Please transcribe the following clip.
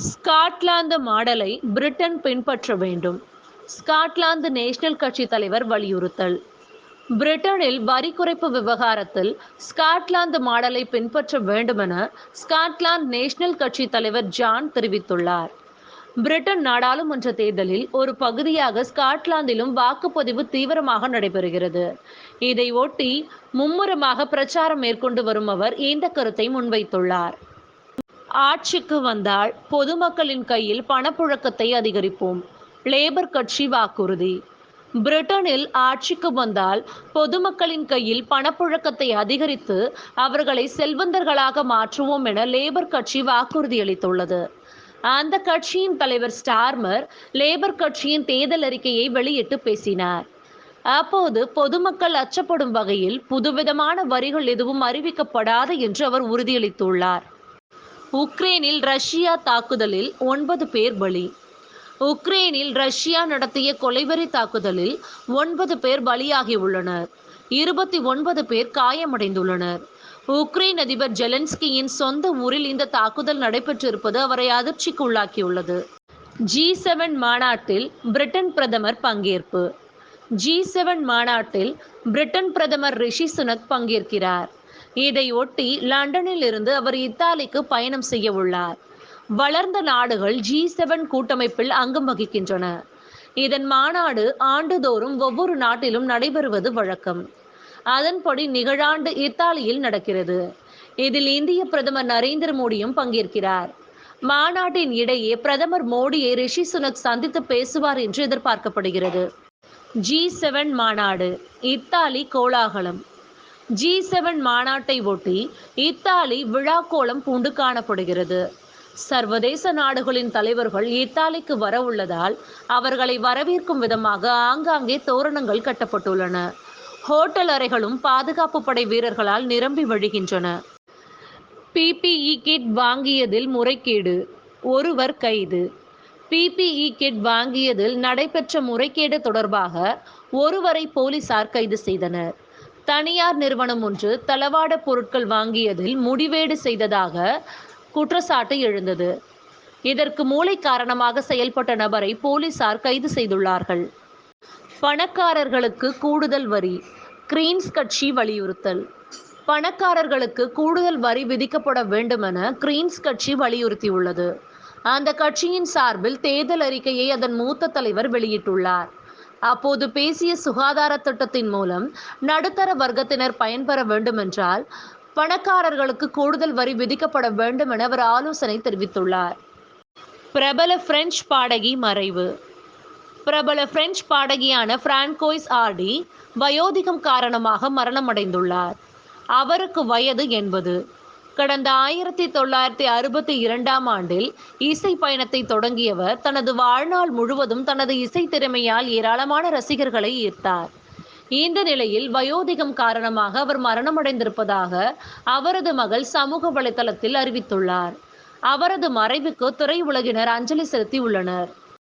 Scotland மாடலை Britain பின்பற்ற வேண்டும். ஸ்காட்லாந்து நேஷனல் கட்சி தலைவர் வலியுறுத்தல். பிரிட்டனில் வரி குறைப்பு விவகாரத்தில் ஸ்காட்லாந்து மாடலை பின்பற்ற வேண்டுமென ஸ்காட்லாந்து நேஷனல் கட்சி தலைவர் ஜான் தெரிவித்துள்ளார். பிரிட்டன் நாடாளுமன்ற தேர்தலில் ஒரு பகுதியாக ஸ்காட்லாந்திலும் வாக்குப்பதிவு தீவிரமாக நடைபெறுகிறது. இதை ஒட்டி மும்முரமாக பிரச்சாரம் மேற்கொண்டு வரும் அவர் இந்த கருத்தை முன்வைத்துள்ளார். ஆட்சிக்கு வந்தால் பொதுமக்களின் கையில் பணப்புழக்கத்தை அதிகரிப்போம். லேபர் கட்சி வாக்குறுதி. பிரிட்டனில் ஆட்சிக்கு வந்தால் பொதுமக்களின் கையில் பணப்புழக்கத்தை அதிகரித்து அவர்களை செல்வந்தர்களாக மாற்றுவோம் என லேபர் கட்சி வாக்குறுதியளித்துள்ளது. அந்த கட்சியின் தலைவர் ஸ்டார்மர் லேபர் கட்சியின் தேர்தல் அறிக்கையை வெளியிட்டு பேசினார். அப்போது பொதுமக்கள் அச்சப்படும் வகையில் புதுவிதமான வரிகள் எதுவும் அறிவிக்கப்படாது என்று அவர் உறுதியளித்துள்ளார். உக்ரைனில் ரஷ்யா தாக்குதலில் 9 பேர் பலி. உக்ரைனில் ரஷ்யா நடத்திய கொலைவெறி தாக்குதலில் 9 பேர் பலியாகியுள்ளனர். 29 பேர் காயமடைந்துள்ளனர். உக்ரைன் அதிபர் ஜெலன்ஸ்கியின் சொந்த ஊரில் இந்த தாக்குதல் நடைபெற்றிருப்பது அவரை அதிர்ச்சிக்கு உள்ளாக்கியுள்ளது. G7 மாநாட்டில் பிரிட்டன் பிரதமர் பங்கேற்பு. G7 மாநாட்டில் பிரிட்டன் பிரதமர் ரிஷி சுனக் பங்கேற்கிறார். இதையொட்டி லண்டனில் இருந்து அவர் இத்தாலிக்கு பயணம் செய்ய உள்ளார். வளர்ந்த நாடுகள் G7 கூட்டமைப்பில் அங்கம் வகிக்கின்றன. இதன் மாநாடு ஆண்டுதோறும் ஒவ்வொரு நாட்டிலும் நடைபெறுவது வழக்கம். அதன்படி நிகழாண்டு இத்தாலியில் நடக்கிறது. இதில் இந்திய பிரதமர் நரேந்திர மோடியும் பங்கேற்கிறார். மாநாட்டின் இடையே பிரதமர் மோடியை ரிஷி சுனக் சந்தித்து பேசுவார் என்று எதிர்பார்க்கப்படுகிறது. G7 மாநாடு இத்தாலி கோலாகலம். G7 மாநாட்டை ஒட்டி இத்தாலி விழாக்கோலம் பூண்டு காணப்படுகிறது. சர்வதேச நாடுகளின் தலைவர்கள் இத்தாலிக்கு வர உள்ளதால் அவர்களை வரவேற்கும் விதமாக ஆங்காங்கே தோரணங்கள் கட்டப்பட்டுள்ளன. ஹோட்டல் அறைகளும் பாதுகாப்பு படை வீரர்களால் நிரம்பி வழிகின்றன. PPE கிட் வாங்கியதில் முறைகேடு, ஒருவர் கைது. PPE கிட் வாங்கியதில் நடைபெற்ற முறைகேடு தொடர்பாக ஒருவரை போலீசார் கைது செய்தனர். தனியார் நிறுவனம் ஒன்று தளவாட பொருட்கள் வாங்கியதில் முடிவேடு செய்ததாக குற்றச்சாட்டு எழுந்தது. இதற்கு மூளை காரணமாக செயல்பட்ட நபரை போலீசார் கைது செய்துள்ளார்கள். பணக்காரர்களுக்கு கூடுதல் வரி. கிரீன்ஸ் கட்சி வலியுறுத்தல். பணக்காரர்களுக்கு கூடுதல் வரி விதிக்கப்பட வேண்டுமென கிரீன்ஸ் கட்சி வலியுறுத்தியுள்ளது. அந்த கட்சியின் சார்பில் தேர்தல் அறிக்கையை அதன் மூத்த தலைவர் வெளியிட்டுள்ளார். அப்போது பேசிய சுகாதார திட்டத்தின் மூலம் நடுத்தர வர்க்கத்தினர் பயன்பெற வேண்டுமென்றால் பணக்காரர்களுக்கு கூடுதல் வரி விதிக்கப்பட வேண்டும் என அவர் ஆலோசனை தெரிவித்துள்ளார். பிரபல பிரெஞ்சு பாடகி மறைவு. பிரபல பிரெஞ்சு பாடகியான பிரான்கோய்ஸ் ஆர்டி வயோதிகம் காரணமாக மரணமடைந்துள்ளார். அவருக்கு வயது 80. கடந்த 1962ஆம் ஆண்டில் இசை பயணத்தை தொடங்கியவர் தனது வாழ்நாள் முழுவதும் தனது இசை திறமையால் ஏராளமான ரசிகர்களை ஈர்த்தார். இந்த நிலையில் வயோதிகம் காரணமாக அவர் மரணமடைந்திருப்பதாக அவரது மகள் சமூக வலைதளத்தில் அறிவித்துள்ளார். அவரது மறைவுக்கு திரையுலகினர் அஞ்சலி செலுத்தி உள்ளனர்.